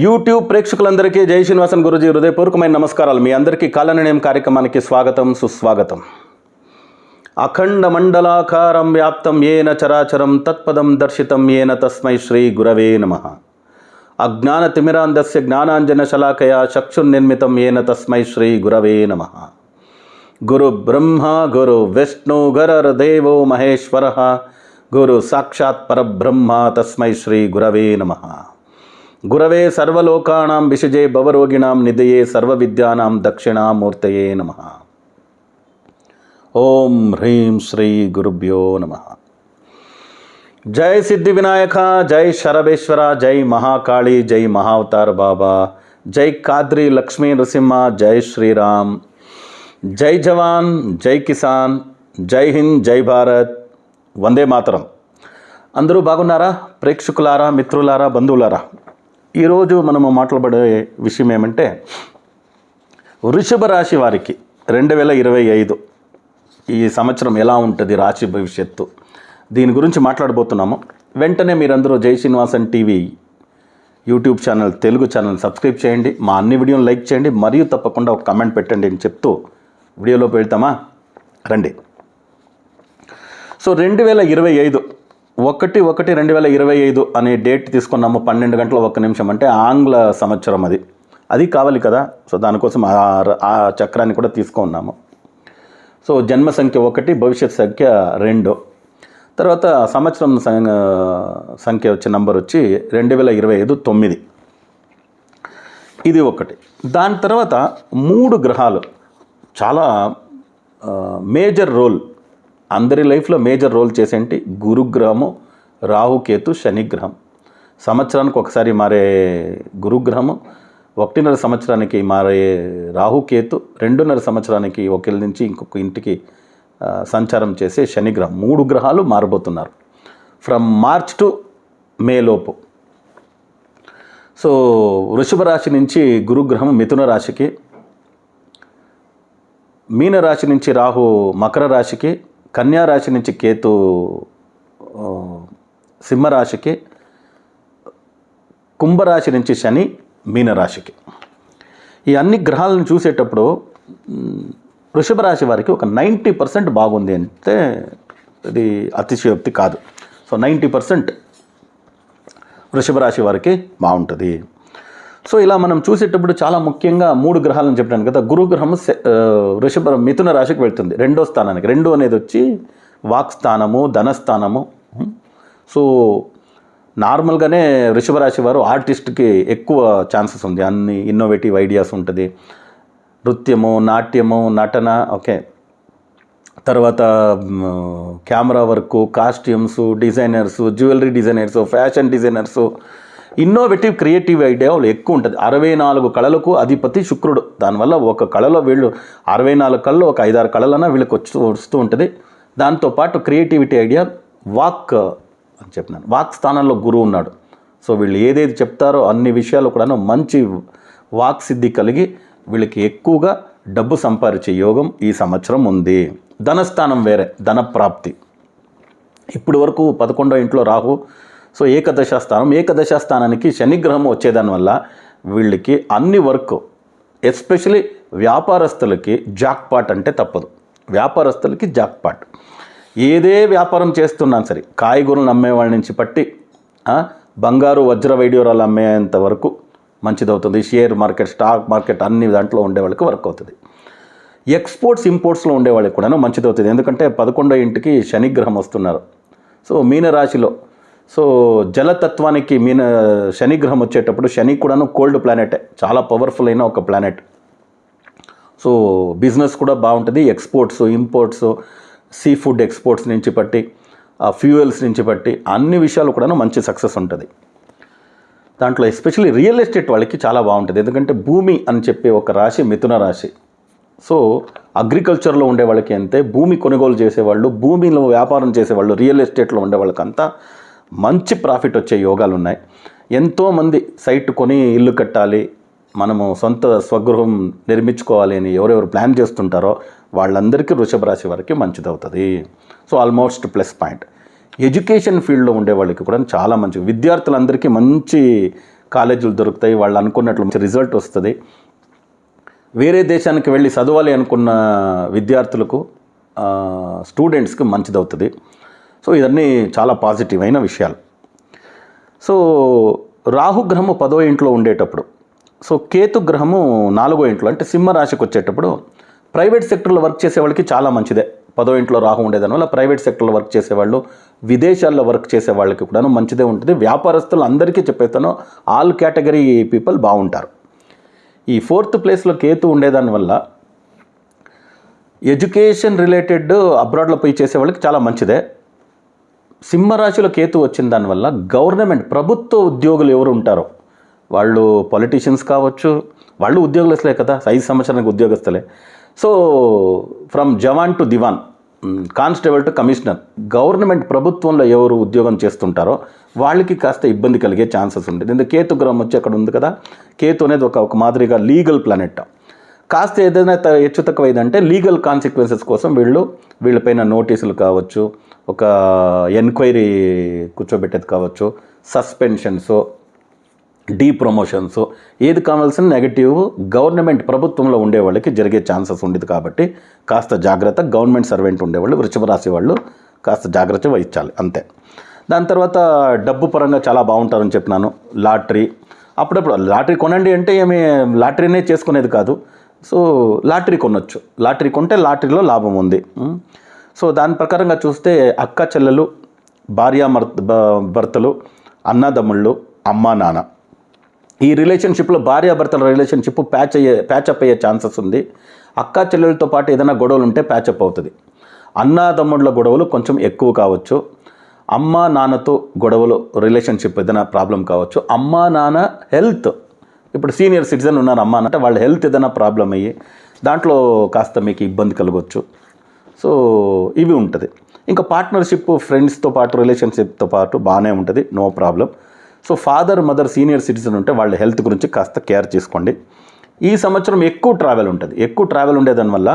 YouTube ప్రేక్షకులందరికీ జై శ్రీనివాసన్ గురూజీ హృదయపూర్వకమైన నమస్కారాలు. మీ అందరికీ కాలనిర్ణయం కార్యక్రమానికి స్వాగతం సుస్వాగతం. అఖండ మండలాకారం వ్యాప్తం ఏన చరాచరం తత్పదం దర్శితం ఏన తస్మై శ్రీ గురవే నమః. అజ్ఞాన తిమిరాంధస్య జ్ఞానాంజన శలాకయా చక్షుర్నిర్మితం ఏన తస్మై శ్రీ గురవే నమః. గురు బ్రహ్మ గురు విష్ణు గురుర్దేవో మహేశ్వరః గురు సాక్షాత్ పరబ్రహ్మ తస్మై శ్రీ గురవే నమః. గురవే సర్వలోకానాం విషజే భవరోగిణాం నిధయే సర్వవిద్యానాం దక్షిణామూర్తయే నమః. ఓం హ్రీం శ్రీ గురుభ్యో నమః. జై సిద్ధి వినాయక, జై శరభేశ్వర, జై మహాకాళి, జై మహావతార్ బాబా, జై కాద్రి లక్ష్మీ నృసింహ, జై శ్రీరామ్, జై జవాన్, జై కిసాన్, జై హింద్, జై భారత్, వందే మాతరం. అందరూ బాగున్నారా? ప్రేక్షకులారా, మిత్రులారా, బంధువులారా, ఈరోజు మనము మాట్లాడే విషయం ఏమంటే వృషభ రాశి వారికి 2025 ఈ సంవత్సరం ఎలా ఉంటుంది, రాశి భవిష్యత్తు, దీని గురించి మాట్లాడబోతున్నాము. వెంటనే మీరందరూ జై Srinivasan TV YouTube channel, Telugu channel subscribe చేయండి, మా అన్ని వీడియోలు లైక్ చేయండి, మరియు తప్పకుండా ఒక కామెంట్ పెట్టండి అని చెప్తూ వీడియోలోకి వెళ్తామా రండి. సో 2025 1/1/2025 అనే డేట్ తీసుకున్నాము. 12 గంటల 1 నిమిషం అంటే ఆంగ్ల సంవత్సరం. అది కావాలి కదా. సో దానికోసం ఆ చక్రాన్ని కూడా తీసుకున్నాము. సో జన్మ సంఖ్య 1, భవిష్యత్ సంఖ్య 2, తర్వాత సంవత్సరం సంఖ్య వచ్చే నంబర్ వచ్చి 2025 9. ఇది ఒకటి. దాని తర్వాత 3 గ్రహాలు చాలా మేజర్ రోల్, అందరి లైఫ్లో మేజర్ రోల్ చేసేంటి గురుగ్రహము, రాహుకేతు, శనిగ్రహం. సంవత్సరానికి ఒకసారి మారే గురుగ్రహము, 1.5 సంవత్సరానికి మారే రాహుకేతు, 2.5 సంవత్సరానికి ఒక ఇల్లు నుంచి ఇంకొక ఇంటికి సంచారం చేసే శనిగ్రహం. 3 గ్రహాలు మారబోతున్నారు ఫ్రమ్ మార్చ్ టు మే లోపు. సో వృషభ రాశి నుంచి గురుగ్రహం మిథున రాశికి, మీనరాశి నుంచి రాహు మకర రాశికి, కన్యా రాశి నుంచి కేతు సింహరాశికి, కుంభరాశి నుంచి శని మీనరాశికి. ఈ అన్ని గ్రహాలను చూసేటప్పుడు వృషభ రాశి వారికి ఒక 90% బాగుంది అంటే ఇది అతిశయోక్తి కాదు. సో 90% వృషభ రాశి వారికి బాగుంటుంది. సో ఇలా మనం చూసేటప్పుడు చాలా ముఖ్యంగా 3 గ్రహాలను చెప్పాను కదా. గురుగ్రహం మిథున రాశికి వెళ్తుంది, 2వ స్థానానికి. 2 అనేది వచ్చి వాక్ స్థానము, ధనస్థానము. సో నార్మల్గానే వృషభ రాశి వారు ఆర్టిస్ట్కి ఎక్కువ ఛాన్సెస్ ఉంది, అన్ని ఇన్నోవేటివ్ ఐడియాస్ ఉంటుంది. నృత్యము, నాట్యము, నటన, ఓకే, తర్వాత camera work, costumes, designers, jewellery designers, fashion designers, innovative creative idea ఎక్కువ ఉంటుంది. 64 కళలకు అధిపతి శుక్రుడు. దానివల్ల ఒక కళలో వీళ్ళు 64 కళలో ఒక 5-6 కళలన్నా వీళ్ళకి వస్తూ ఉంటుంది. దాంతోపాటు క్రియేటివిటీ ఐడియా, వాక్ అని చెప్పినాను, వాక్ స్థానంలో గురువు ఉన్నాడు. సో వీళ్ళు ఏదేది చెప్తారో అన్ని విషయాలు కూడా మంచి వాక్ సిద్ధి కలిగి వీళ్ళకి ఎక్కువగా డబ్బు సంపాదించే యోగం ఈ సంవత్సరం ఉంది. ధనస్థానం వేరే, ధన ప్రాప్తి. ఇప్పటి వరకు 11వ ఇంట్లో రాహు, సో ఏకదశ స్థానానికి శనిగ్రహం వచ్చేదానివల్ల వీళ్ళకి అన్ని వర్క్, ఎస్పెషలీ వ్యాపారస్తులకి జాక్పాట్ అంటే తప్పదు. వ్యాపారస్తులకి జాక్పాట్. ఏదే వ్యాపారం చేస్తున్నాను సరే, కాయగూరలు అమ్మేవాళ్ళ నుంచి పట్టి బంగారు వజ్ర వైడ్యూరాలు అమ్మేంత వరకు మంచిదవుతుంది. షేర్ మార్కెట్, స్టాక్ మార్కెట్ అన్ని దాంట్లో ఉండే వాళ్ళకి వర్క్ అవుతుంది. ఎక్స్పోర్ట్స్, ఇంపోర్ట్స్లో ఉండే వాళ్ళకి కూడా మంచిదవుతుంది. ఎందుకంటే 11వ ఇంటికి శనిగ్రహం వస్తున్నారు. సో మీనరాశిలో, సో జలతత్వానికి శనిగ్రహం వచ్చేటప్పుడు, శని కూడాను కోల్డ్ ప్లానెటే, చాలా పవర్ఫుల్ అయిన ఒక ప్లానెట్. సో బిజినెస్ కూడా బాగుంటుంది. Exports, imports, sea food exports నుంచి పట్టి, ఫ్యూయల్స్ నుంచి పట్టి అన్ని విషయాలు కూడాను మంచి సక్సెస్ ఉంటుంది. దాంట్లో ఎస్పెషల్లీ రియల్ ఎస్టేట్ వాళ్ళకి చాలా బాగుంటుంది. ఎందుకంటే భూమి అని చెప్పే ఒక రాశి మిథున రాశి. సో అగ్రికల్చర్లో ఉండే వాళ్ళకి అంతే, భూమి కొనుగోలు చేసేవాళ్ళు, భూమిలో వ్యాపారం చేసేవాళ్ళు, రియల్ ఎస్టేట్లో ఉండే వాళ్ళకంతా మంచి ప్రాఫిట్ వచ్చే యోగాలు ఉన్నాయి. ఎంతోమంది సైట్ కొని ఇల్లు కట్టాలి, మనము సొంత స్వగృహం నిర్మించుకోవాలి అని ఎవరెవరు ప్లాన్ చేస్తుంటారో వాళ్ళందరికీ వృషభ రాశి వారికి మంచిదవుతుంది. So almost +. ఎడ్యుకేషన్ ఫీల్డ్లో ఉండే వాళ్ళకి కూడా చాలా మంచి, విద్యార్థులందరికీ మంచి కాలేజీలు దొరుకుతాయి, వాళ్ళు అనుకున్నట్లు మంచి రిజల్ట్ వస్తుంది. వేరే దేశానికి వెళ్ళి చదవాలి అనుకున్న విద్యార్థులకు, స్టూడెంట్స్కి మంచిదవుతుంది. సో ఇవన్నీ చాలా పాజిటివ్ అయిన విషయాలు. సో రాహుగ్రహము 10వ ఇంట్లో ఉండేటప్పుడు, సో కేతు గ్రహము 4వ ఇంట్లో అంటే సింహరాశికి వచ్చేటప్పుడు ప్రైవేట్ సెక్టర్లో వర్క్ చేసే వాళ్ళకి చాలా మంచిదే. 10వ ఇంట్లో రాహు ఉండేదానివల్ల ప్రైవేట్ సెక్టర్లో వర్క్ చేసేవాళ్ళు, విదేశాల్లో వర్క్ చేసే వాళ్ళకి కూడా మంచిదే ఉంటుంది. వ్యాపారస్తులు అందరికీ చెప్పేస్తాను, ఆల్ కేటగిరీ పీపుల్ బాగుంటారు. ఈ 4th ప్లేస్లో కేతు ఉండేదానివల్ల ఎడ్యుకేషన్ రిలేటెడ్ అబ్రాడ్లో పోయి చేసే వాళ్ళకి చాలా మంచిదే. సింహరాశిలో కేతు వచ్చిన దానివల్ల గవర్నమెంట్ ప్రభుత్వ ఉద్యోగులు ఎవరు ఉంటారో వాళ్ళు పొలిటీషియన్స్ కావచ్చు, వాళ్ళు ఉద్యోగస్తులే కదా, 5 సంవత్సరానికి ఉద్యోగస్తులే. So from jawan to diwan, constable to commissioner, government ప్రభుత్వంలో ఎవరు ఉద్యోగం చేస్తుంటారో వాళ్ళకి కాస్త ఇబ్బంది కలిగే ఛాన్సెస్ ఉంటుంది. ఎందుకంటే కేతు గ్రహం వచ్చి అక్కడ ఉంది కదా, కేతు అనేది ఒక మాదిరిగా లీగల్ ప్లానెట్. కాస్త ఏదైనా హెచ్చు తక్కువ అయిందంటే లీగల్ కాన్సిక్వెన్సెస్ కోసం వీళ్ళపైన నోటీసులు కావచ్చు, ఒక ఎంక్వైరీ కూర్చోబెట్టేది కావచ్చు, సస్పెన్షన్స్, డీప్రమోషన్స్, ఏది కావాల్సిన నెగటివ్ గవర్నమెంట్ ప్రభుత్వంలో ఉండే వాళ్ళకి జరిగే ఛాన్సెస్ ఉండేది. కాబట్టి కాస్త జాగ్రత్త, గవర్నమెంట్ సర్వెంట్ ఉండేవాళ్ళు, వృషభ రాశి వాళ్ళు కాస్త జాగ్రత్త వహించాలి అంతే. దాని తర్వాత డబ్బు పరంగా చాలా బాగుంటారని చెప్పినాను. లాటరీ, అప్పుడప్పుడు లాటరీ కొనండి అంటే ఏమి లాటరీనే చేసుకునేది కాదు. సో లాటరీ కొనొచ్చు, లాటరీ కొంటే లాటరీలో లాభం ఉంది. సో దాని ప్రకారంగా చూస్తే అక్క చెల్లెలు, భర్తలు, అన్నదమ్ముళ్ళు, అమ్మా నాన్న, ఈ రిలేషన్షిప్లో భార్యాభర్తల రిలేషన్షిప్ ప్యాచప్ అయ్యే ఛాన్సెస్ ఉంది. అక్కా చెల్లెలతో పాటు ఏదైనా గొడవలు ఉంటే ప్యాచప్ అవుతుంది. అన్నాదమ్ముళ్ళ గొడవలు కొంచెం ఎక్కువ కావచ్చు. అమ్మా నాన్నతో గొడవలు, రిలేషన్షిప్ ఏదైనా ప్రాబ్లం కావచ్చు. అమ్మా నాన్న హెల్త్, ఇప్పుడు సీనియర్ సిటిజన్ ఉన్నారు అమ్మా అంటే వాళ్ళ హెల్త్ ఏదైనా ప్రాబ్లం అయ్యి దాంట్లో కాస్త మీకు ఇబ్బంది కలగవచ్చు. సో ఇవి ఉంటుంది. ఇంకా పార్ట్నర్షిప్, ఫ్రెండ్స్తో పాటు, రిలేషన్షిప్తో పాటు బాగానే ఉంటుంది, no problem. So father, mother, senior citizen ఉంటే వాళ్ళ హెల్త్ గురించి కాస్త కేర్ చేసుకోండి. ఈ సంవత్సరం ఎక్కువ ట్రావెల్ ఉంటుంది. ఎక్కువ ట్రావెల్ ఉండేదానివల్ల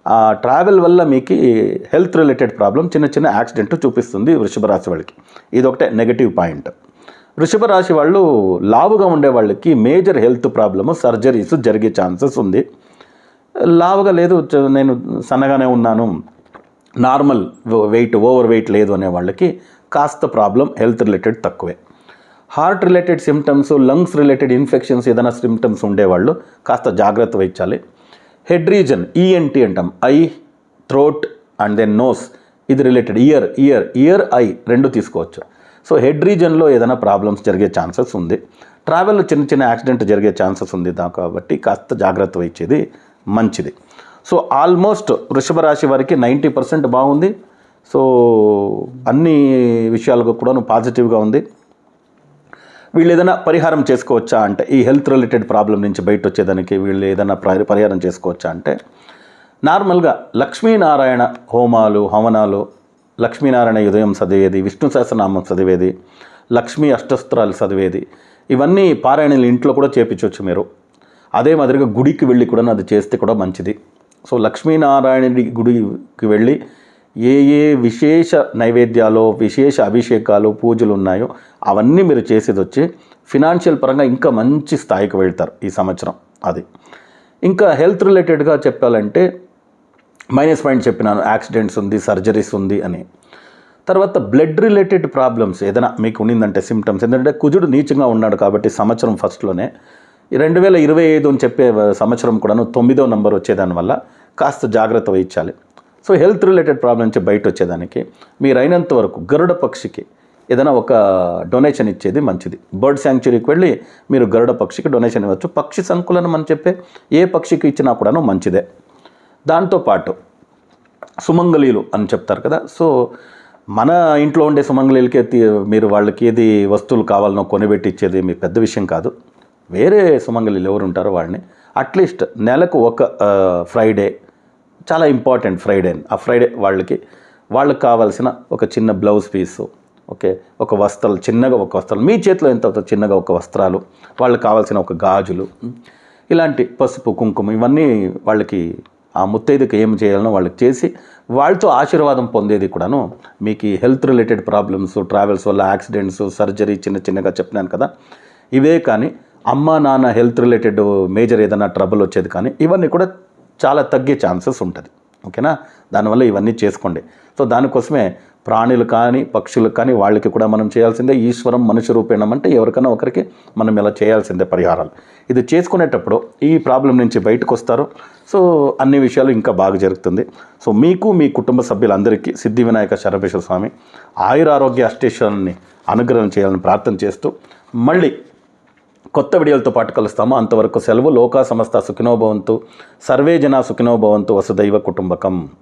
ఆ ట్రావెల్ వల్ల మీకు హెల్త్ రిలేటెడ్ ప్రాబ్లం, చిన్న చిన్న యాక్సిడెంట్ చూపిస్తుంది వృషభ రాశి వాళ్ళకి. ఇది ఒకటే నెగటివ్ పాయింట్. వృషభ రాశి వాళ్ళు లావుగా ఉండే వాళ్ళకి మేజర్ హెల్త్ ప్రాబ్లము, సర్జరీస్ జరిగే ఛాన్సెస్ ఉంది. లావుగా లేదు, నేను సన్నగానే ఉన్నాను, నార్మల్ వెయిట్, ఓవర్ వెయిట్ లేదు అనే వాళ్ళకి కాస్త ప్రాబ్లం హెల్త్ రిలేటెడ్ తక్కువే. Heart related symptoms, lungs related infections ఏదైనా సిమ్టమ్స్ ఉండేవాళ్ళు కాస్త జాగ్రత్త వహించాలి. హెడ్ రీజన్, ఈఎన్టీ అంటాం, eye, throat and then nose, ఇది రిలేటెడ్. ఇయర్, ఐ రెండు తీసుకోవచ్చు. సో హెడ్ రీజన్లో ఏదైనా ప్రాబ్లమ్స్ జరిగే ఛాన్సెస్ ఉంది. ట్రావెల్లో చిన్న చిన్న యాక్సిడెంట్ జరిగే ఛాన్సెస్ ఉంది, కాబట్టి కాస్త జాగ్రత్త వహించేది మంచిది. సో ఆల్మోస్ట్ వృషభ రాశి వారికి 90% బాగుంది. సో అన్ని విషయాలుగా కూడా పాజిటివ్గా ఉంది. వీళ్ళు ఏదైనా పరిహారం చేసుకోవచ్చా అంటే, ఈ హెల్త్ రిలేటెడ్ ప్రాబ్లం నుంచి బయట వచ్చేదానికి వీళ్ళు ఏదైనా పరిహారం చేసుకోవచ్చా అంటే, నార్మల్గా లక్ష్మీనారాయణ హోమాలు, హవనాలు, లక్ష్మీనారాయణ ఉదయం చదివేది, విష్ణు సహస్రనామం చదివేది, లక్ష్మీ అష్టస్త్రాలు చదివేది, ఇవన్నీ పారాయణలు ఇంట్లో కూడా చేపించవచ్చు మీరు. అదే మాదిరిగా గుడికి వెళ్ళి కూడా అది చేస్తే కూడా మంచిది. సో లక్ష్మీనారాయణుడి గుడికి వెళ్ళి ఏ విశేష నైవేద్యాలు, విశేష అభిషేకాలు, పూజలు ఉన్నాయో అవన్నీ మీరు చేసేది వచ్చి ఫినాన్షియల్ పరంగా ఇంకా మంచి స్థాయికి వెళ్తారు ఈ సంవత్సరం. అది ఇంకా హెల్త్ రిలేటెడ్గా చెప్పాలంటే మైనస్ పాయింట్ చెప్పినాను, యాక్సిడెంట్స్ ఉంది, సర్జరీస్ ఉంది అని. తర్వాత బ్లడ్ రిలేటెడ్ ప్రాబ్లమ్స్ ఏదైనా మీకు ఉండిందంటే సిమ్టమ్స్, ఎందుకంటే కుజుడు నీచంగా ఉన్నాడు కాబట్టి సంవత్సరం ఫస్ట్లోనే 2025 అని చెప్పే సంవత్సరం కూడాను 9వ నంబర్ వచ్చేదానివల్ల కాస్త జాగ్రత్త వహించాలి. సో హెల్త్ రిలేటెడ్ ప్రాబ్లం నుంచి బయట వచ్చేదానికి మీరు అయినంత వరకు గరుడ పక్షికి ఏదైనా ఒక డొనేషన్ ఇచ్చేది మంచిది. బర్డ్ శాంక్చురీకి వెళ్ళి మీరు గరుడ పక్షికి డొనేషన్ ఇవ్వచ్చు. పక్షి సంకులనం అని చెప్పే ఏ పక్షికి ఇచ్చినా కూడాను మంచిదే. దాంతోపాటు సుమంగళీలు అని చెప్తారు కదా, సో మన ఇంట్లో ఉండే సుమంగళీలకి మీరు వాళ్ళకి ఏది వస్తువులు కావాలనో కొనిపెట్టి ఇచ్చేది మీ పెద్ద విషయం కాదు. వేరే సుమంగళీలు ఎవరు ఉంటారో వాళ్ళని అట్లీస్ట్ నెలకు ఒక ఫ్రైడే, చాలా ఇంపార్టెంట్ ఫ్రైడే, ఆ ఫ్రైడే వాళ్ళకి కావాల్సిన ఒక చిన్న బ్లౌజ్ పీసు, ఓకే, ఒక వస్త్రాలు, చిన్నగా ఒక వస్త్రాలు, మీ చేతిలో ఎంత అవుతుందో చిన్నగా ఒక వస్త్రాలు, వాళ్ళకి కావాల్సిన ఒక గాజులు, ఇలాంటి పసుపు, కుంకుమ, ఇవన్నీ వాళ్ళకి ఆ ముత్తైదుకి ఏం చేయాలనో వాళ్ళకి చేసి వాళ్ళతో ఆశీర్వాదం పొందేది కూడాను మీకు హెల్త్ రిలేటెడ్ ప్రాబ్లమ్స్, ట్రావెల్స్ వల్ల యాక్సిడెంట్స్, సర్జరీ చిన్నగా చెప్పినాను కదా, ఇవే కానీ అమ్మ నాన్న హెల్త్ రిలేటెడ్ మేజర్ ఏదైనా ట్రబుల్ వచ్చేది కానీ ఇవన్నీ కూడా చాలా తగ్గే ఛాన్సెస్ ఉంటుంది. ఓకేనా, దానివల్ల ఇవన్నీ చేసుకోండి. సో దానికోసమే ప్రాణులు కానీ పక్షులు కానీ వాళ్ళకి కూడా మనం చేయాల్సిందే. ఈశ్వరం మనుష్య రూపేణం అంటే ఎవరికైనా ఒకరికి మనం ఇలా చేయాల్సిందే పరిహారాలు. ఇది చేసుకునేటప్పుడు ఈ ప్రాబ్లం నుంచి బయటకు వస్తారు. సో అన్ని విషయాలు ఇంకా బాగా జరుగుతుంది. సో మీకు మీ కుటుంబ సభ్యులందరికీ సిద్ధి వినాయక శరభేశ్వర స్వామి ఆయురారోగ్య అష్టేశ్వరాన్ని అనుగ్రహం చేయాలని ప్రార్థన చేస్తూ మళ్ళీ కొత్త వీడియోలతో పాటు కలుస్తాము. అంతవరకు సెలవు. లోకా సమస్త సుఖినో భవంతు, సర్వే జనా సుఖినో భవంతు, వసుదైవ కుటుంబకం.